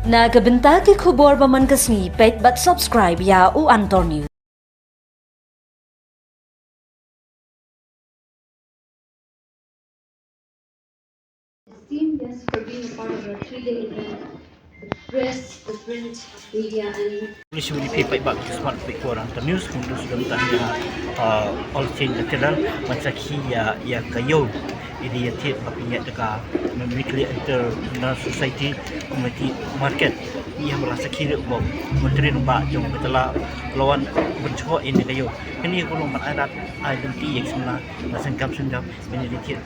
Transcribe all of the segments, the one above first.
Nagabenta ki khubor baman kasni page but subscribe ya U Antor News. Esteemed guests for being a part of our 3-day event, the press, the print, media, and Usually people back to smart picture the news kung sudah tanya all change natural macam kia ya kayo ini ya tiap papinya dekat weekly international society community market ia merasa kira bahawa menteri nampak jom betulah lawan bercakap ini kayo ini kalau adat identiti yang sebenar macam kam sundam ini tiap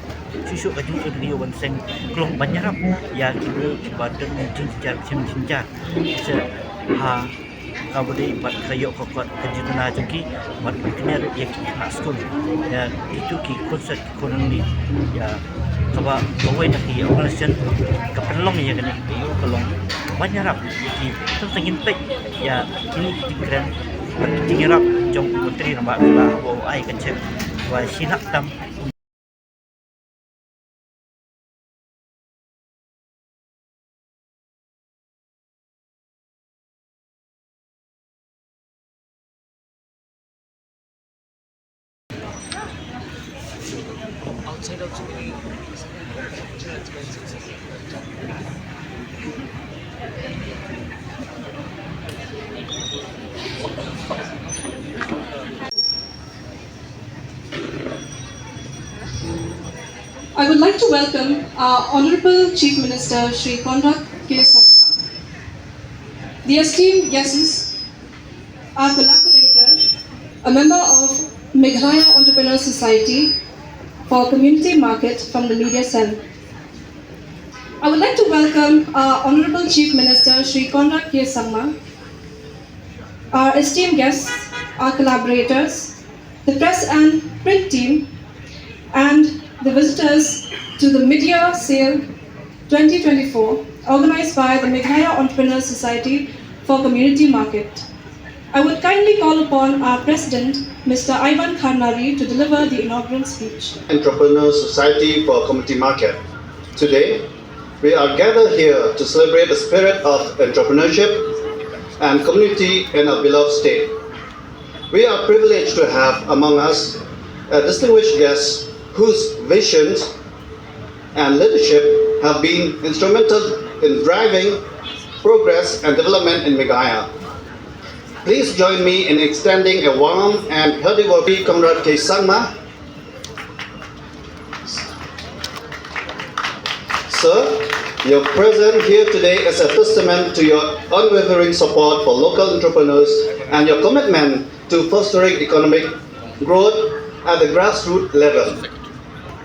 susu kajung tu dia Nongseng kalau banyak ya kira badan cincang ha kabudi buat kayu kokot kejutuna jengki buat berkenar ya nak school ya itu ki konsep ekonomi ya coba bawa nak ki organisasi kepelong ya kena itu kalau banyak rap ki tu tengin pek ya ini kira tinggi rap jong menteri nampak lah bawa ai kecil wa sinak tam outside of I would like to welcome our Honorable Chief Minister Shri Conrad, the esteemed guests, our collaborators, a member of Meghalaya Entrepreneur Society for Community Market from the Media Cell. I would like to welcome our Honorable Chief Minister Shri Conrad K. Sangma, our esteemed guests, our collaborators, the press and print team, and the visitors to the Media Sale 2024 organized by the Meghalaya Entrepreneur Society for Community Market. I would kindly call upon our President, Mr. Ivan Kharnari, to deliver the inaugural speech. Entrepreneur Society for Community Market. Today, we are gathered here to celebrate the spirit of entrepreneurship and community in our beloved state. We are privileged to have among us a distinguished guest whose visions and leadership have been instrumental in driving progress and development in Meghalaya. Please join me in extending a warm and hearty welcome to Conrad K. Sangma. Sir, your presence here today is a testament to your unwavering support for local entrepreneurs and your commitment to fostering economic growth at the grassroots level.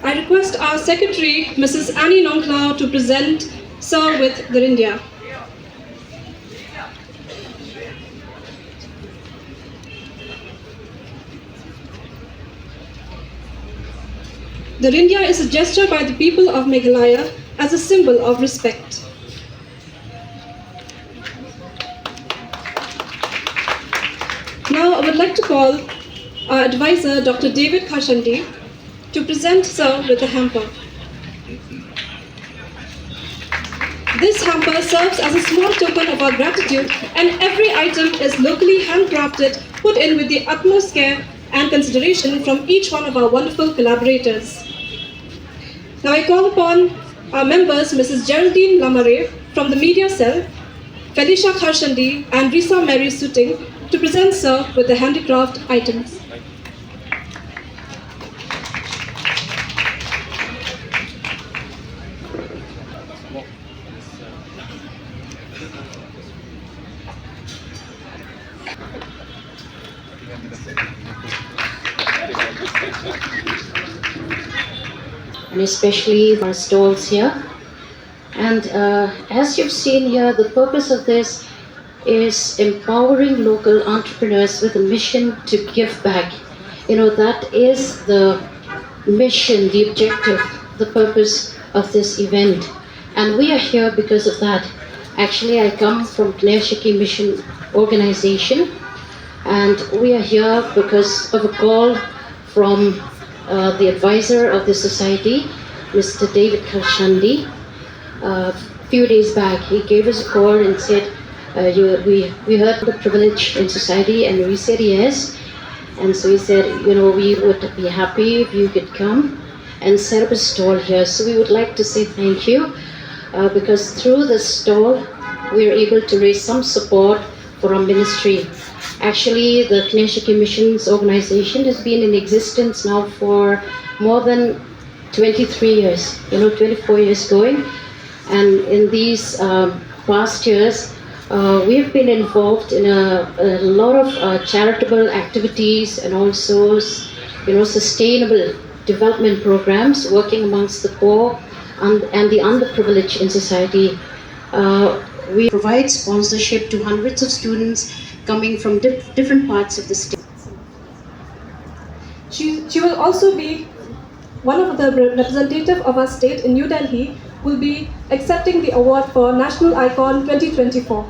I request our Secretary, Mrs. Annie Nongklau, to present Sir with the India. The India is a gesture by the people of Meghalaya as a symbol of respect. Now I would like to call our advisor, Dr. David Khashandi, to present Sir with the hamper. This hamper serves as a small token of our gratitude, and every item is locally handcrafted, put in with the utmost care and consideration from each one of our wonderful collaborators. Now I call upon our members, Mrs. Geraldine Lamare from the Media Cell, Felicia Kharshandi and Risa Mary Suting, to present Sir with the handicraft items. and especially our stalls here. And as you've seen here, the purpose of this is empowering local entrepreneurs with a mission to give back. You know, that is the mission, the objective, the purpose of this event. And we are here because of that. Actually, I come from Claire Shiki Mission Organization, and we are here because of a call from the advisor of the society, Mr. David Khashandi, few days back, he gave us a call and said, we heard the privilege in society, and we said yes. And so he said, we would be happy if you could come and set up a stall here. So we would like to say thank you, because through the stall, we are able to raise some support for our ministry. Actually, the Kneshaki Missions organization has been in existence now for more than 23 years, 24 years going. And in these past years, we've been involved in a lot of charitable activities and also, sustainable development programs, working amongst the poor and the underprivileged in society. We provide sponsorship to hundreds of students coming from different parts of the state. She will also be one of the representatives of our state in New Delhi, will be accepting the award for National Icon 2024.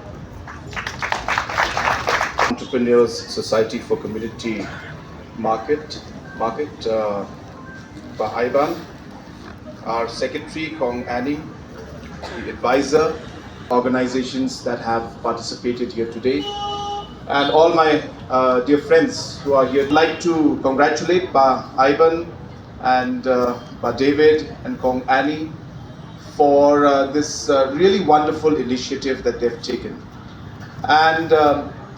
Entrepreneurs Society for Community Market by Ivan, our secretary Kong Annie, the advisor, organizations that have participated here today, and all my dear friends who are here. I'd like to congratulate Ivan and David and Kong Annie for this really wonderful initiative that they've taken. And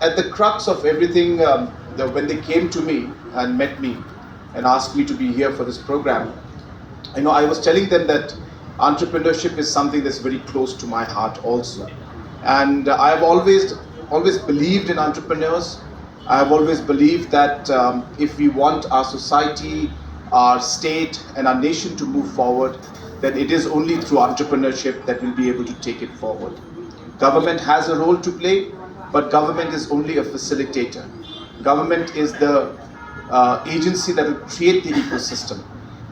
at the crux of everything, when they came to me and met me and asked me to be here for this program, I was telling them that entrepreneurship is something that's very close to my heart also. And I have always believed in entrepreneurs. I have always believed that if we want our society, our state and our nation to move forward, then it is only through entrepreneurship that we'll be able to take it forward. Government has a role to play, but government is only a facilitator. Government is the agency that will create the ecosystem,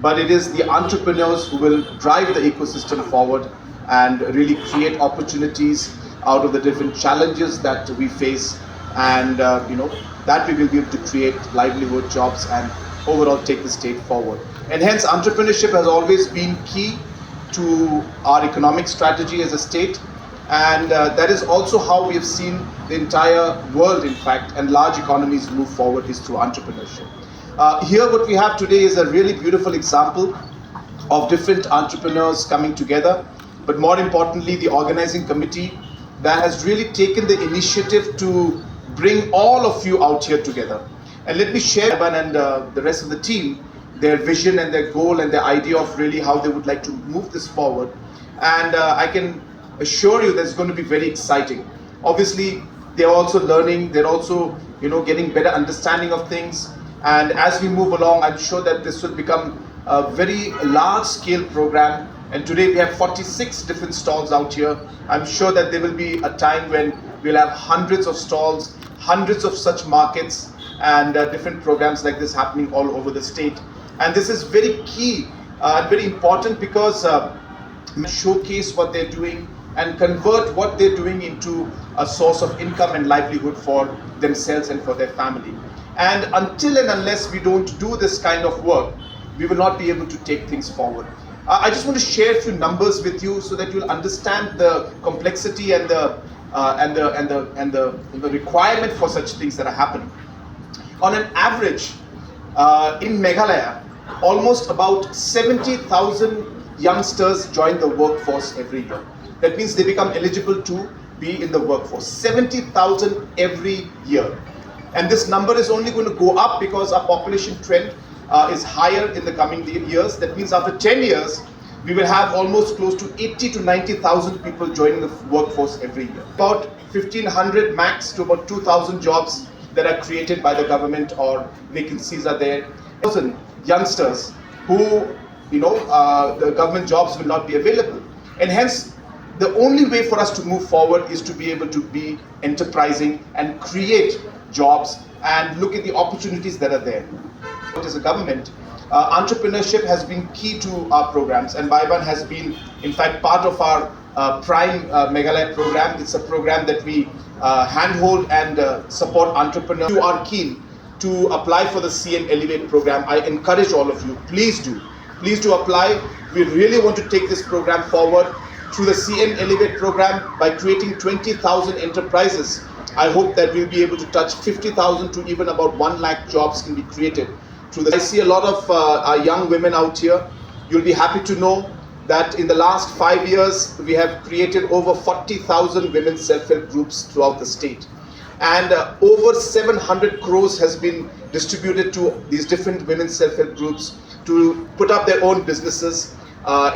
but it is the entrepreneurs who will drive the ecosystem forward and really create opportunities out of the different challenges that we face, and that we will be able to create livelihood, jobs, and overall take the state forward. And hence entrepreneurship has always been key to our economic strategy as a state, and that is also how we have seen the entire world, in fact, and large economies move forward is through entrepreneurship. Here what we have today is a really beautiful example of different entrepreneurs coming together, but more importantly the organizing committee that has really taken the initiative to bring all of you out here together. And let me share Evan and the rest of the team, their vision and their goal and their idea of really how they would like to move this forward. And I can assure you that it's going to be very exciting. Obviously, they're also learning, they're also getting better understanding of things. And as we move along, I'm sure that this will become a very large-scale program. And today we have 46 different stalls out here. I'm sure that there will be a time when we'll have hundreds of stalls, hundreds of such markets, and different programs like this happening all over the state. And this is very key and very important because showcase what they're doing and convert what they're doing into a source of income and livelihood for themselves and for their family. And until and unless we don't do this kind of work, we will not be able to take things forward. I just want to share a few numbers with you so that you'll understand the complexity and the requirement for such things that are happening. On an average, in Meghalaya, almost about 70,000 youngsters join the workforce every year. That means they become eligible to be in the workforce. 70,000 every year. And this number is only going to go up because our population trend is higher in the coming years. That means after 10 years, we will have almost close to 80 to 90,000 people joining the workforce every year. About 1,500 max to about 2,000 jobs that are created by the government or vacancies are there. 1,000 youngsters who, the government jobs will not be available. And hence, the only way for us to move forward is to be able to be enterprising and create jobs and look at the opportunities that are there. As a government, entrepreneurship has been key to our programs, and Baiban has been, in fact, part of our Prime Meghalaya program. It's a program that we handhold and support entrepreneurs who are keen to apply for the CM Elevate program. I encourage all of you, please do apply. We really want to take this program forward. through the CM Elevate program by creating 20,000 enterprises. I hope that we'll be able to touch 50,000 to even about 1 lakh jobs can be created through this. I see a lot of our young women out here. You'll be happy to know that in the last 5 years, we have created over 40,000 women's self-help groups throughout the state. And over 700 crores has been distributed to these different women's self-help groups to put up their own businesses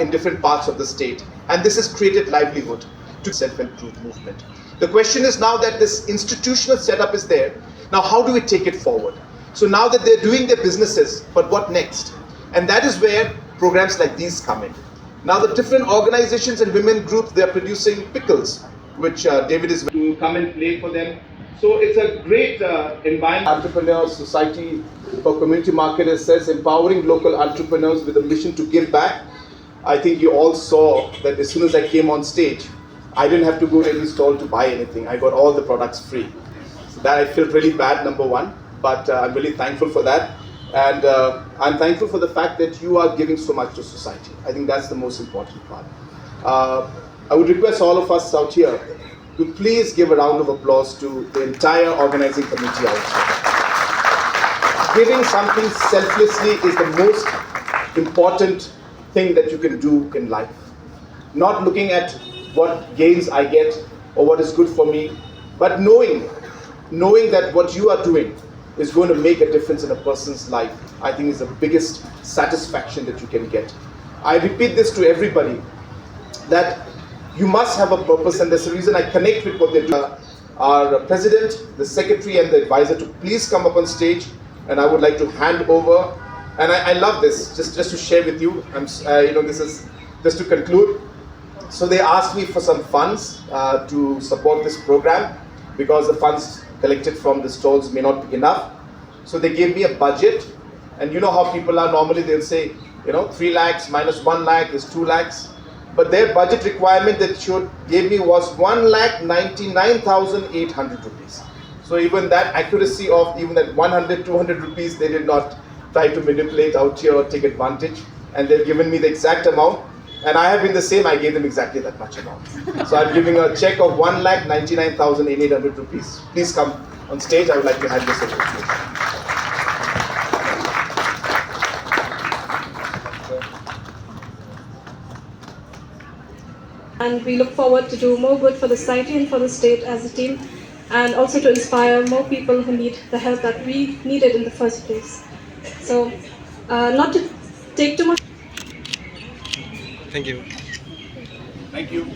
in different parts of the state. And this has created livelihood to self-help group movement. The question is now that this institutional setup is there, now how do we take it forward? So now that they're doing their businesses, but what next? And that is where programs like these come in. Now the different organizations and women groups, they're producing pickles, which David is to come and play for them. So it's a great environment. Entrepreneur Society for Community Market says empowering local entrepreneurs with a mission to give back. I think you all saw that as soon as I came on stage, I didn't have to go to any stall to buy anything. I got all the products free. So that I felt really bad, number one, but I'm really thankful for that. And I'm thankful for the fact that you are giving so much to society. I think that's the most important part. I would request all of us out here to please give a round of applause to the entire organizing committee out here. Giving something selflessly is the most important thing that you can do in life. Not looking at what gains I get or what is good for me, but knowing that what you are doing is going to make a difference in a person's life, I think is the biggest satisfaction that you can get. I repeat this to everybody, that you must have a purpose, and there's a reason I connect with what they do. Our president, the secretary and the advisor to please come up on stage, and I would like to hand over, and I love this, just to share with you, this is just to conclude. So they asked me for some funds to support this program because the funds collected from the stalls may not be enough. So they gave me a budget, and you know how people are normally, they'll say, 3 lakhs minus 1 lakh is 2 lakhs. But their budget requirement that gave me was 1,99,800 rupees. So even that accuracy of even that 100, 200 rupees, they did not try to manipulate out here or take advantage. And they've given me the exact amount. And I have been the same, I gave them exactly that much amount. So I'm giving a check of 1,99,800 rupees. Please come on stage, I would like to hand this over to you. And we look forward to do more good for the society and for the state as a team, and also to inspire more people who need the help that we needed in the first place. So, not to take too much. Thank you. Thank you.